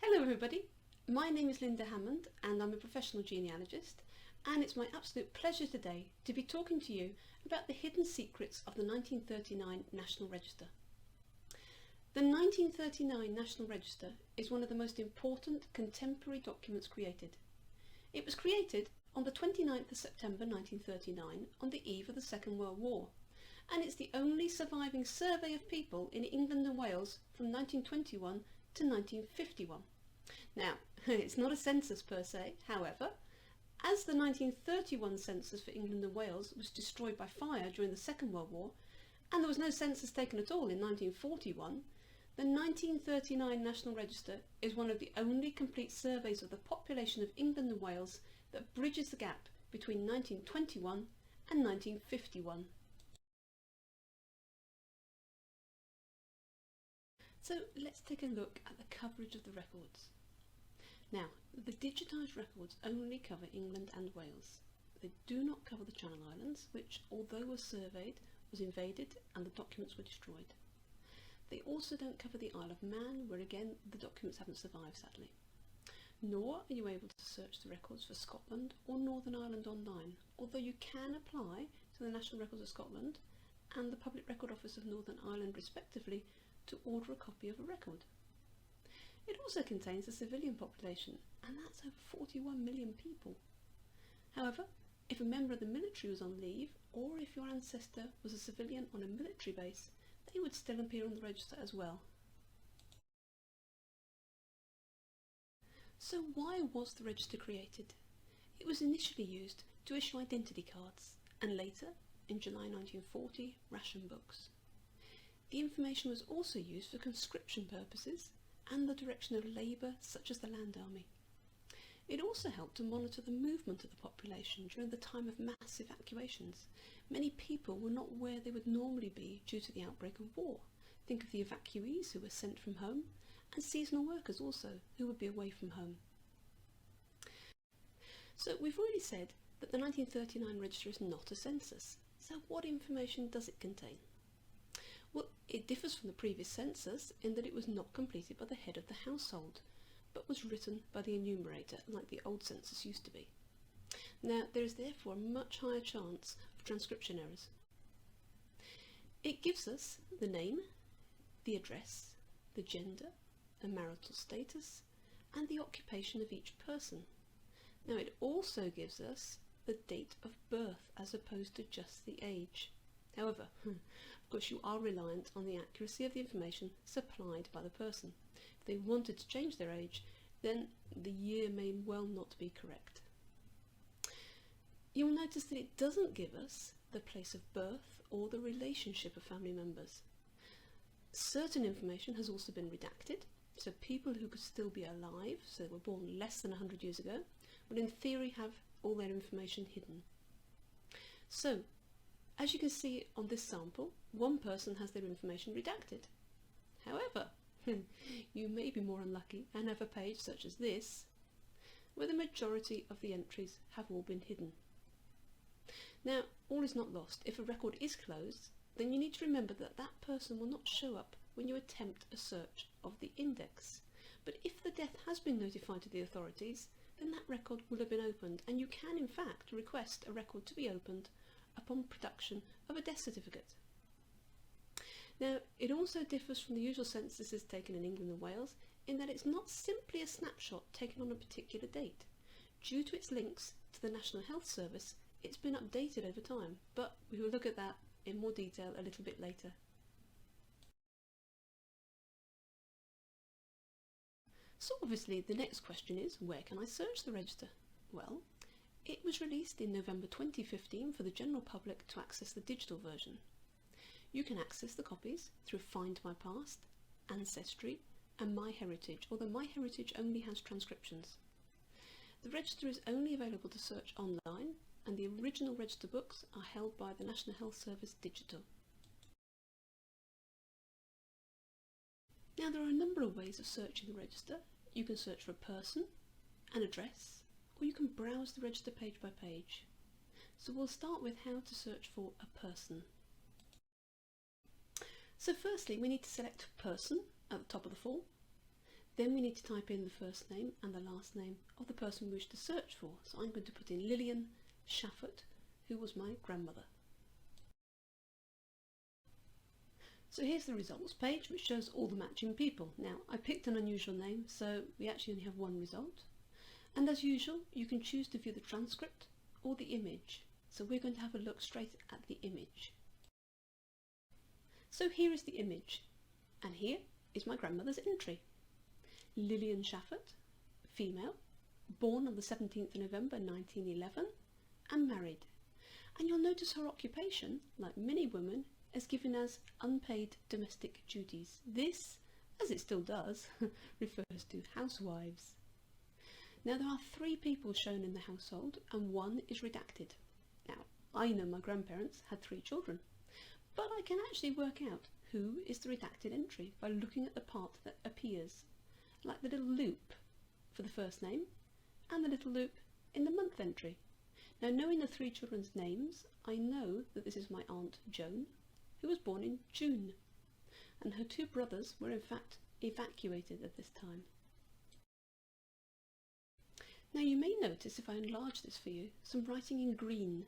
Hello everybody, my name is Linda Hammond and I'm a professional genealogist, and it's my absolute pleasure today to be talking to you about the hidden secrets of the 1939 National Register. The 1939 National Register is one of the most important contemporary documents created. It was created on the 29th of September 1939 on the eve of the Second World War, and it's the only surviving survey of people in England and Wales from 1921 to 1951. Now, it's not a census per se, however, as the 1931 census for England and Wales was destroyed by fire during the Second World War, and there was no census taken at all in 1941, the 1939 National Register is one of the only complete surveys of the population of England and Wales that bridges the gap between 1921 and 1951. So let's take a look at the coverage of the records. Now, the digitised records only cover England and Wales. They do not cover the Channel Islands, which, although was surveyed, was invaded and the documents were destroyed. They also don't cover the Isle of Man, where again the documents haven't survived, sadly. Nor are you able to search the records for Scotland or Northern Ireland online, although you can apply to the National Records of Scotland and the Public Record Office of Northern Ireland respectively to order a copy of a record. It also contains the civilian population, and that's over 41 million people. However, if a member of the military was on leave, or if your ancestor was a civilian on a military base, they would still appear on the register as well. So why was the register created? It was initially used to issue identity cards, and later, in July 1940, ration books. The information was also used for conscription purposes and the direction of labour, such as the Land Army. It also helped to monitor the movement of the population during the time of mass evacuations. Many people were not where they would normally be due to the outbreak of war. Think of the evacuees who were sent from home, and seasonal workers also, who would be away from home. So we've already said that the 1939 register is not a census. So what information does it contain? Well, it differs from the previous census in that it was not completed by the head of the household, but was written by the enumerator, like the old census used to be. Now, there is therefore a much higher chance of transcription errors. It gives us the name, the address, the gender, the marital status, and the occupation of each person. Now, it also gives us the date of birth as opposed to just the age. However, of course, you are reliant on the accuracy of the information supplied by the person. If they wanted to change their age, then the year may well not be correct. You'll notice that it doesn't give us the place of birth or the relationship of family members. Certain information has also been redacted, so people who could still be alive, so were born less than 100 years ago, would in theory have all their information hidden. So, as you can see on this sample, one person has their information redacted. However, you may be more unlucky and have a page such as this, where the majority of the entries have all been hidden. Now, all is not lost. If a record is closed, then you need to remember that that person will not show up when you attempt a search of the index. But if the death has been notified to the authorities, then that record will have been opened, and you can in fact request a record to be opened upon production of a death certificate. Now, it also differs from the usual censuses taken in England and Wales in that it's not simply a snapshot taken on a particular date. Due to its links to the National Health Service, it's been updated over time, but we will look at that in more detail a little bit later. So obviously the next question is, where can I search the register? Well, it was released in November 2015 for the general public to access the digital version. You can access the copies through Find My Past, Ancestry and MyHeritage, although MyHeritage only has transcriptions. The register is only available to search online, and the original register books are held by the National Health Service Digital. Now, there are a number of ways of searching the register. You can search for a person, an address, or you can browse the register page by page. So we'll start with how to search for a person. So firstly, we need to select person at the top of the form. Then we need to type in the first name and the last name of the person we wish to search for. So I'm going to put in Lillian Shafford, who was my grandmother. So here's the results page, which shows all the matching people. Now, I picked an unusual name, so we actually only have one result. And as usual, you can choose to view the transcript or the image. So we're going to have a look straight at the image. So here is the image, and here is my grandmother's entry. Lillian Shafford, female, born on the 17th of November 1911, and married. And you'll notice her occupation, like many women, is given as unpaid domestic duties. This, as it still does, refers to housewives. Now there are 3 people shown in the household and 1 is redacted. Now I know my grandparents had 3 children, but I can actually work out who is the redacted entry by looking at the part that appears, like the little loop for the first name and the little loop in the month entry. Now knowing the 3 children's names, I know that this is my Aunt Joan, who was born in June, and her 2 brothers were in fact evacuated at this time. Now you may notice, if I enlarge this for you, some writing in green,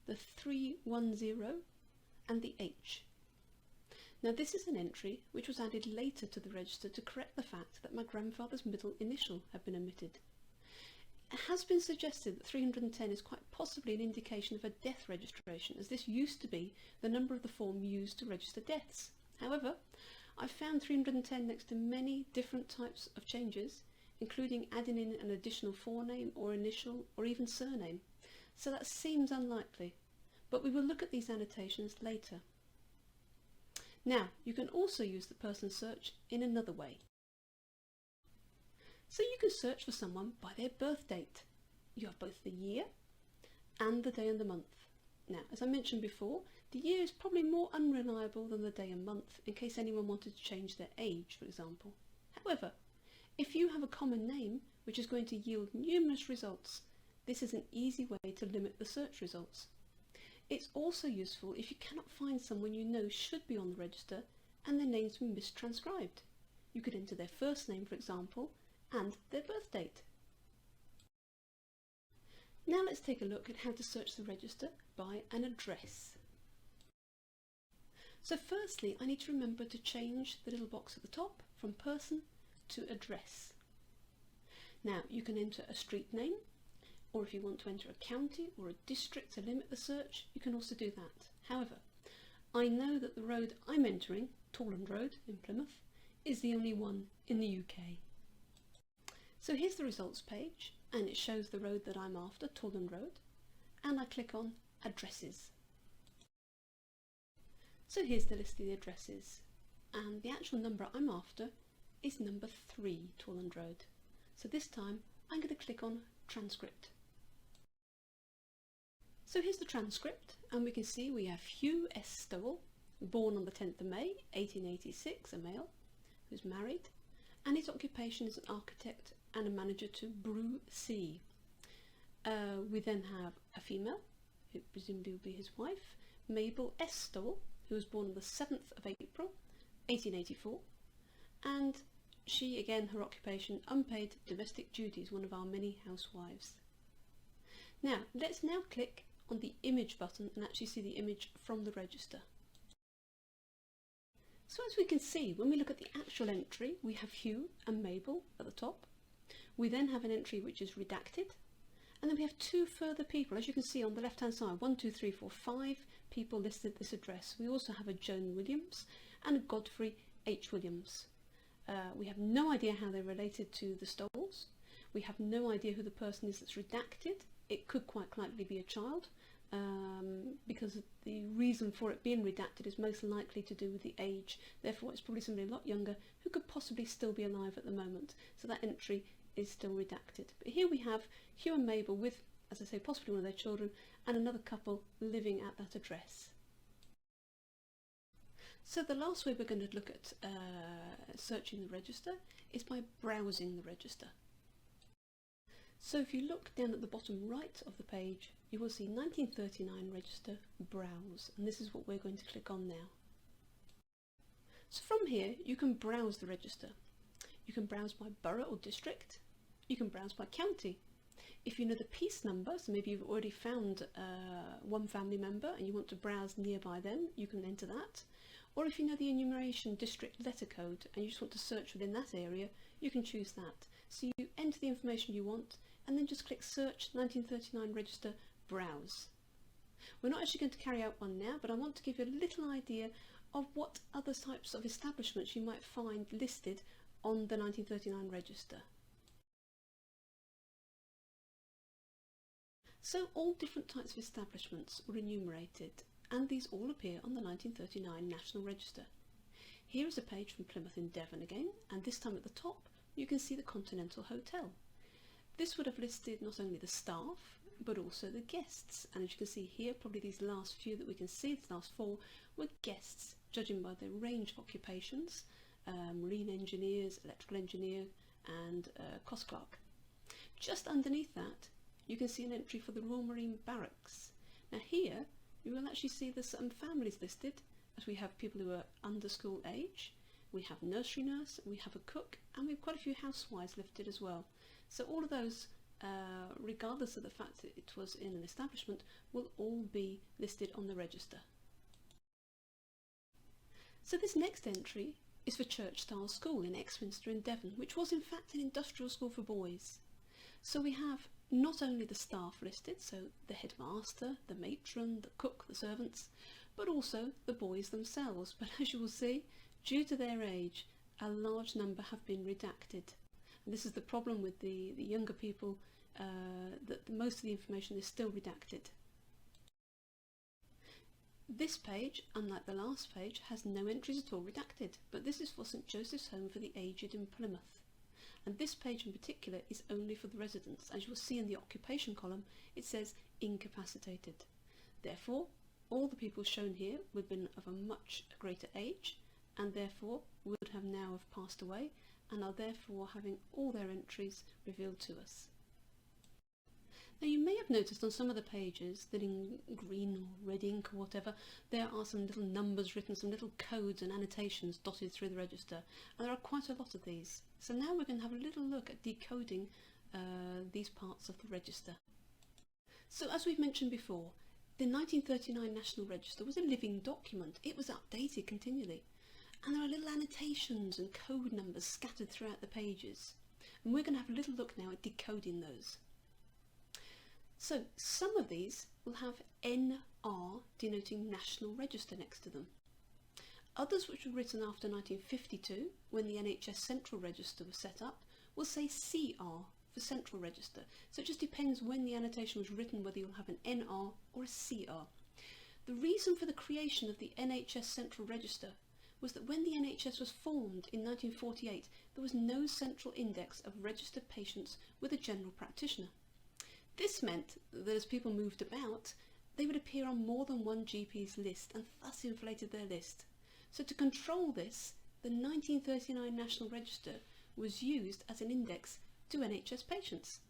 the 310 and the H. Now this is an entry which was added later to the register to correct the fact that my grandfather's middle initial had been omitted. It has been suggested that 310 is quite possibly an indication of a death registration, as this used to be the number of the form used to register deaths. However, I've found 310 next to many different types of changes, including adding in an additional forename or initial or even surname, so that seems unlikely, but we will look at these annotations later. Now, you can also use the person search in another way. So you can search for someone by their birth date. You have both the year and the day and the month. Now, as I mentioned before, the year is probably more unreliable than the day and month in case anyone wanted to change their age, for example. However, if you have a common name which is going to yield numerous results, this is an easy way to limit the search results. It's also useful if you cannot find someone you know should be on the register and their name's been mistranscribed. You could enter their first name, for example, and their birth date. Now let's take a look at how to search the register by an address. So firstly, I need to remember to change the little box at the top from person to address. Now you can enter a street name, or if you want to enter a county or a district to limit the search, you can also do that. However, I know that the road I'm entering, Torland Road in Plymouth, is the only one in the UK. So here's the results page, and it shows the road that I'm after, Torland Road, and I click on addresses. So here's the list of the addresses, and the actual number I'm after is number 3, Torland Road. So this time I'm going to click on transcript. So here's the transcript, and we can see we have Hugh S. Stowell, born on the 10th of May 1886, a male, who's married, and his occupation is an architect and a manager to Brew C. We then have a female, who presumably will be his wife, Mabel S. Stowell, who was born on the 7th of April 1884, and she, again, her occupation, unpaid domestic duties, one of our many housewives. Now let's now click on the image button and actually see the image from the register. So as we can see, when we look at the actual entry, we have Hugh and Mabel at the top. We then have an entry which is redacted, and then we have 2 further people, as you can see on the left hand side, 1, 2, 3, 4, 5 people listed this address. We also have a Joan Williams and a Godfrey H. Williams. We have no idea how they're related to the Stowells. We have no idea who the person is that's redacted. It could quite likely be a child, because the reason for it being redacted is most likely to do with the age. Therefore it's probably somebody a lot younger who could possibly still be alive at the moment, so that entry is still redacted. But here we have Hugh and Mabel with, as I say, possibly one of their children, and another couple living at that address. So the last way we're going to look at searching the register is by browsing the register. So if you look down at the bottom right of the page, you will see 1939 register browse, and this is what we're going to click on now. So from here you can browse the register. You can browse by borough or district. You can browse by county. If you know the piece number, so maybe you've already found one family member and you want to browse nearby them, you can enter that. Or if you know the enumeration district letter code and you just want to search within that area, you can choose that. So you enter the information you want and then just click Search 1939 Register, Browse. We're not actually going to carry out one now, but I want to give you a little idea of what other types of establishments you might find listed on the 1939 register. So all different types of establishments were enumerated, and these all appear on the 1939 National Register. Here is a page from Plymouth in Devon again, and this time at the top you can see the Continental Hotel. This would have listed not only the staff but also the guests, and as you can see here, probably these last few that we can see, the last four, were guests, judging by their range of occupations: marine engineers, electrical engineer and cost clerk. Just underneath that you can see an entry for the Royal Marine Barracks. Now here you will actually see there's some families listed, as we have people who are under school age, we have nursery nurse, we have a cook, and we have quite a few housewives listed as well. So all of those, regardless of the fact that it was in an establishment, will all be listed on the register. So this next entry is for Church Style School in Exminster in Devon, which was in fact an industrial school for boys. So we have not only the staff listed, so the headmaster, the matron, the cook, the servants, but also the boys themselves. But as you will see, due to their age, a large number have been redacted. And this is the problem with the younger people, that most of the information is still redacted. This page, unlike the last page, has no entries at all redacted, but this is for St Joseph's Home for the Aged in Plymouth. And this page in particular is only for the residents. As you will see in the occupation column, it says incapacitated. Therefore, all the people shown here would have been of a much greater age, and therefore would have now have passed away, and are therefore having all their entries revealed to us. Now you may have noticed on some of the pages that in green or red ink or whatever, there are some little numbers written, some little codes and annotations dotted through the register, and there are quite a lot of these. So now we're going to have a little look at decoding these parts of the register. So as we've mentioned before, the 1939 National Register was a living document. It was updated continually, and there are little annotations and code numbers scattered throughout the pages, and we're going to have a little look now at decoding those. So some of these will have NR denoting National Register next to them. Others, which were written after 1952, when the NHS Central Register was set up, will say CR for Central Register. So it just depends when the annotation was written whether you'll have an NR or a CR. The reason for the creation of the NHS Central Register was that when the NHS was formed in 1948, there was no central index of registered patients with a general practitioner. This meant that as people moved about, they would appear on more than one GP's list and thus inflated their list. So to control this, the 1939 National Register was used as an index to NHS patients.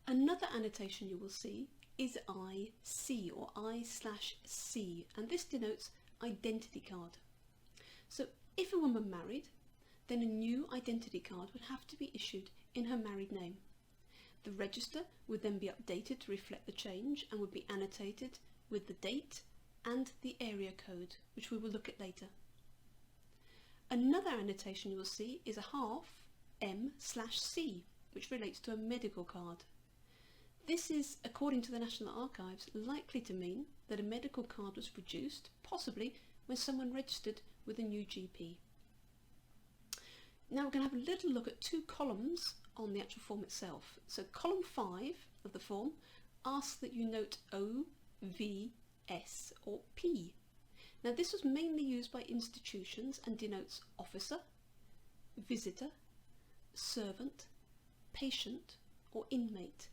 Another annotation you will see is IC or I/C, and this denotes identity card. So if a woman married, then a new identity card would have to be issued in her married name. The register would then be updated to reflect the change and would be annotated with the date and the area code, which we will look at later. Another annotation you will see is a half M/C, which relates to a medical card. This is, according to the National Archives, likely to mean that a medical card was produced, possibly when someone registered with a new GP. Now we're going to have a little look at two columns on the actual form itself. So column 5 of the form asks that you note O, V, S or P. Now this was mainly used by institutions and denotes officer, visitor, servant, patient or inmate.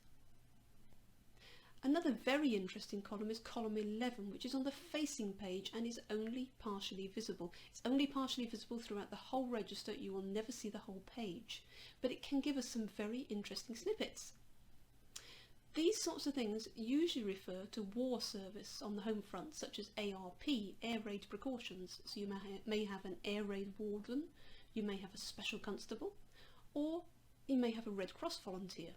Another very interesting column is column 11, which is on the facing page and is only partially visible. It's only partially visible throughout the whole register. You will never see the whole page, but it can give us some very interesting snippets. These sorts of things usually refer to war service on the home front, such as ARP, air raid precautions. So you may have an air raid warden, you may have a special constable, or you may have a Red Cross volunteer.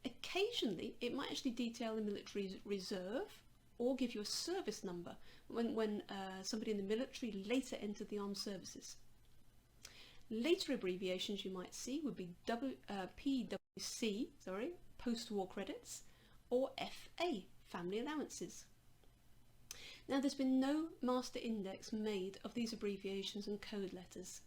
Occasionally it might actually detail the military reserve or give you a service number when somebody in the military later entered the armed services. Later abbreviations you might see would be PWC, post-war credits, or FA, family allowances. Now there's been no master index made of these abbreviations and code letters,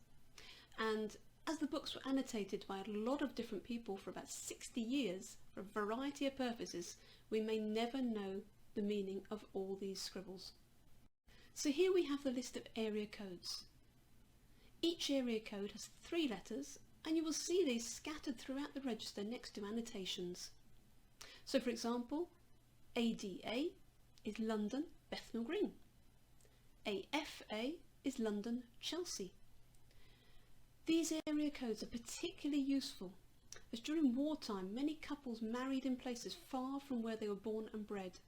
and as the books were annotated by a lot of different people for about 60 years for a variety of purposes, we may never know the meaning of all these scribbles. So here we have the list of area codes. Each area code has 3 letters, and you will see these scattered throughout the register next to annotations. So for example, ADA is London, Bethnal Green. AFA is London, Chelsea. These area codes are particularly useful as during wartime many couples married in places far from where they were born and bred.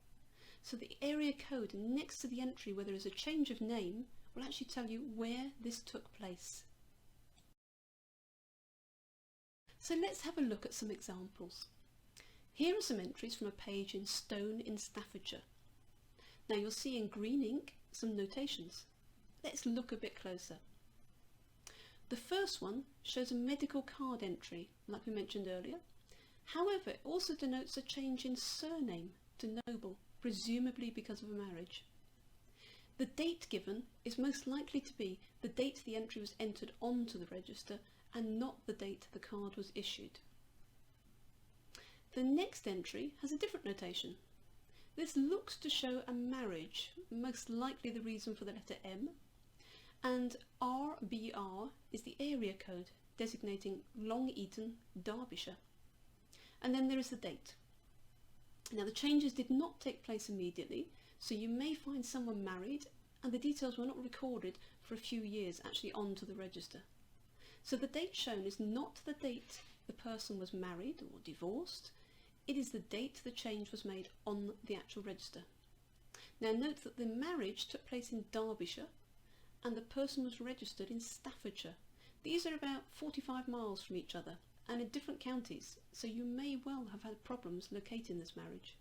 So the area code next to the entry where there is a change of name will actually tell you where this took place. So let's have a look at some examples. Here are some entries from a page in Stone in Staffordshire. Now you'll see in green ink some notations. Let's look a bit closer. The first one shows a medical card entry, like we mentioned earlier. However, it also denotes a change in surname to Noble, presumably because of a marriage. The date given is most likely to be the date the entry was entered onto the register and not the date the card was issued. The next entry has a different notation. This looks to show a marriage, most likely the reason for the letter M, and RBR is the area code designating Long Eaton, Derbyshire. And then there is the date. Now the changes did not take place immediately, so you may find someone married and the details were not recorded for a few years actually onto the register. So the date shown is not the date the person was married or divorced, it is the date the change was made on the actual register. Now note that the marriage took place in Derbyshire and the person was registered in Staffordshire. These are about 45 miles from each other and in different counties, so you may well have had problems locating this marriage.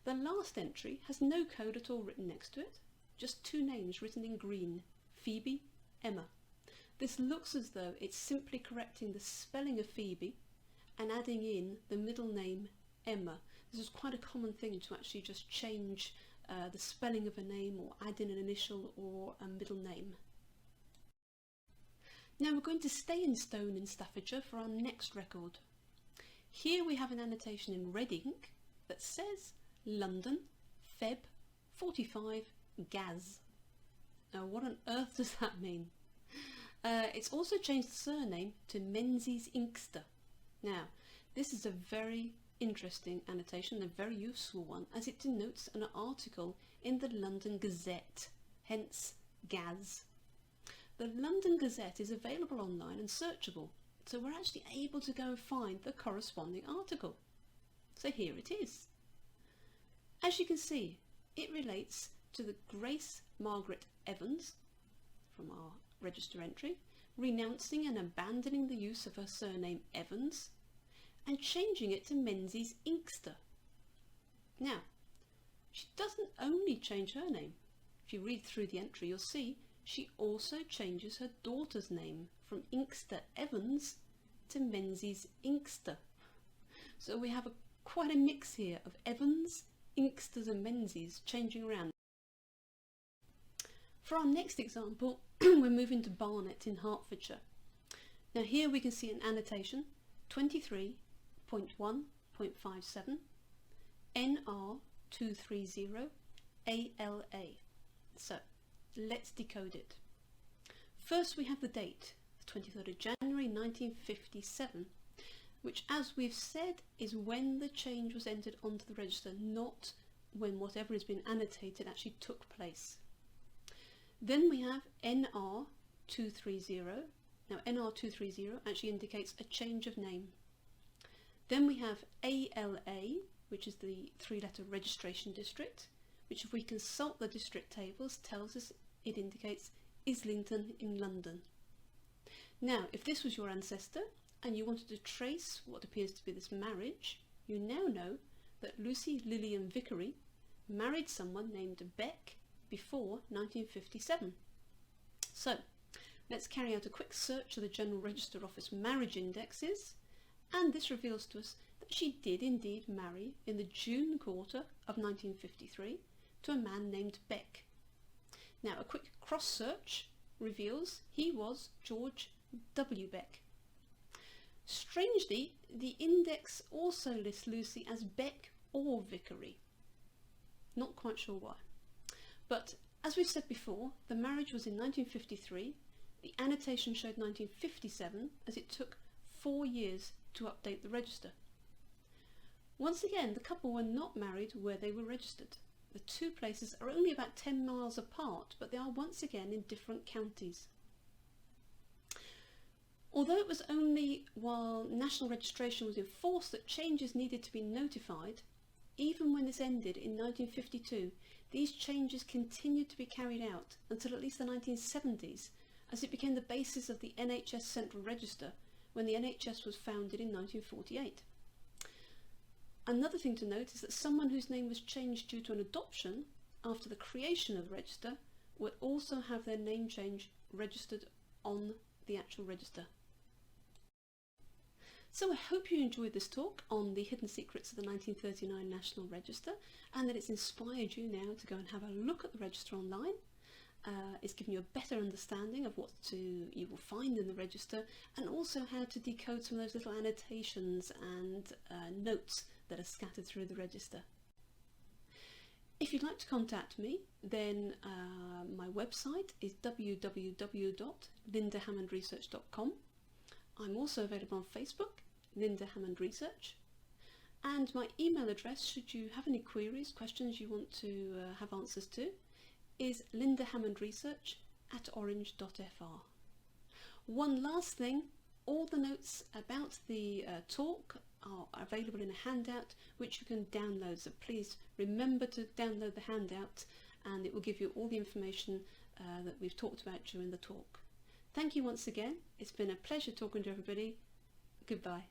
The last entry has no code at all written next to it, just 2 names written in green, Phoebe, Emma. This looks as though it's simply correcting the spelling of Phoebe and adding in the middle name Emma. This is quite a common thing to actually just change the spelling of a name or add in an initial or a middle name. Now we're going to stay in Stone in Staffordshire for our next record. Here we have an annotation in red ink that says London, Feb. 45, Gaz. Now what on earth does that mean? It's also changed the surname to Menzies Inkster. Now this is a very interesting annotation, a very useful one, as it denotes an article in the London Gazette, hence Gaz. The London Gazette is available online and searchable, so we're actually able to go and find the corresponding article. So here it is. As you can see, it relates to the Grace Margaret Evans from our register entry, renouncing and abandoning the use of her surname Evans and changing it to Menzies Inkster. Now, she doesn't only change her name. If you read through the entry, you'll see she also changes her daughter's name from Inkster Evans to Menzies Inkster. So we have quite a mix here of Evans, Inksters and Menzies changing around. For our next example, we're moving to Barnet in Hertfordshire. Now here we can see an annotation 23.1.57 NR230 ALA. So let's decode it. First we have the date, 23rd of January 1957, which, as we've said, is when the change was entered onto the register, not when whatever has been annotated actually took place. Then we have NR230. Now NR230 actually indicates a change of name. Then we have ALA, which is the 3-letter registration district, which if we consult the district tables tells us it indicates Islington in London. Now, if this was your ancestor and you wanted to trace what appears to be this marriage, you now know that Lucy Lillian Vickery married someone named Beck before 1957. So, let's carry out a quick search of the General Register Office marriage indexes, and this reveals to us that she did indeed marry in the June quarter of 1953 to a man named Beck. Now, a quick cross-search reveals he was George W. Beck. Strangely, the index also lists Lucy as Beck or Vickery. Not quite sure why. But as we've said before, the marriage was in 1953. The annotation showed 1957, as it took 4 years to update the register. Once again, the couple were not married where they were registered. The two places are only about 10 miles apart, but they are once again in different counties. Although it was only while national registration was in force that changes needed to be notified, even when this ended in 1952, these changes continued to be carried out until at least the 1970s, as it became the basis of the NHS Central Register when the NHS was founded in 1948. Another thing to note is that someone whose name was changed due to an adoption after the creation of the register would also have their name change registered on the actual register. So I hope you enjoyed this talk on the hidden secrets of the 1939 National Register, and that it's inspired you now to go and have a look at the register online. It's given you a better understanding of what you will find in the register, and also how to decode some of those little annotations and notes that are scattered through the register. If you'd like to contact me, then my website is www.lindahammondresearch.com. I'm also available on Facebook, Linda Hammond Research, and my email address, should you have any queries, questions you want to have answers to, is lindahammondresearch@orange.fr. One last thing, all the notes about the talk are available in a handout which you can download, so please remember to download the handout, and it will give you all the information that we've talked about during the talk. Thank you once again. It's been a pleasure talking to everybody. Goodbye.